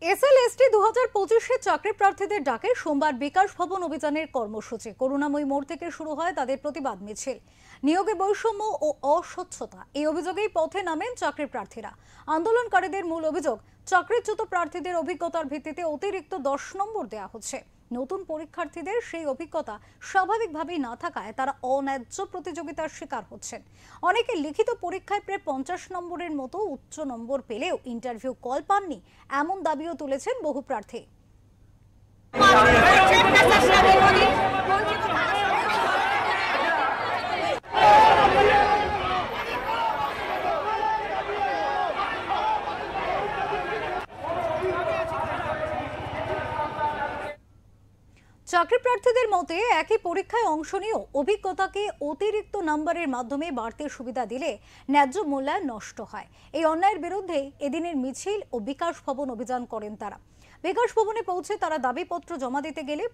SLST 2025-এ চাকরি প্রার্থীদের ডাকে সোমবার বিকাশ ভবন অভিযানের কর্মসূচি। করুণাময়ী মোড় থেকে শুরু হয় তাদের প্রতিবাদ মিছিল। নিয়োগে বৈষম্য ও অস্বচ্ছতা এই অভিযোগেই পথে নামেন চাকরি প্রার্থীরা। আন্দোলনকারীদের মূল অভিযোগ, চাকরিচ্যুত প্রার্থীদের অভিজ্ঞতার ভিত্তিতে অতিরিক্ত 10 নম্বর দেওয়া হচ্ছে। নতুন পরীক্ষার্থীদের সেই অভিজ্ঞতা স্বাভাবিকভাবেই না থাকায় তারা অন্যায্য প্রতিযোগিতার শিকার হচ্ছেন। অনেকে লিখিত পরীক্ষায় প্রায় 50 নম্বরের মতো উচ্চ নম্বর পেলেও ইন্টারভিউ কল পাননি, এমন দাবিও তুলেছেন বহু প্রার্থী। চাকরি প্রার্থীদের মতে একই পরীক্ষায় অংশ নিয়েও অভিজ্ঞতাকে অতিরিক্ত নম্বরের মাধ্যমে বাড়তি সুবিধা দিলে ন্যায্য মূল্যায়ন নষ্ট হয়। এই অন্যায়ের বিরুদ্ধে এদিনের মিছিল ও বিকাশ ভবন অভিযান করেন তারা। বিকাশ ভবনে পৌঁছে তারা দাবিপত্র জমা দিতে গেলে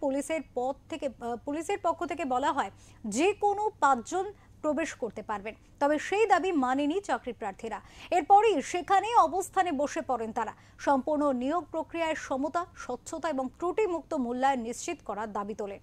পুলিশের পক্ষ থেকে বলা হয় যে কোনো 5 জন প্রবেশ করতে পারবেন, তবে সেই দাবি মানেনি চাকরি প্রার্থীরা। এরপরই সেখানে অবস্থানে বসে পড়েন তারা। সম্পূর্ণ নিয়োগ প্রক্রিয়ায় সমতা, স্বচ্ছতা এবং ত্রুটিমুক্ত মূল্যায়ন নিশ্চিত করার দাবি তোলেন।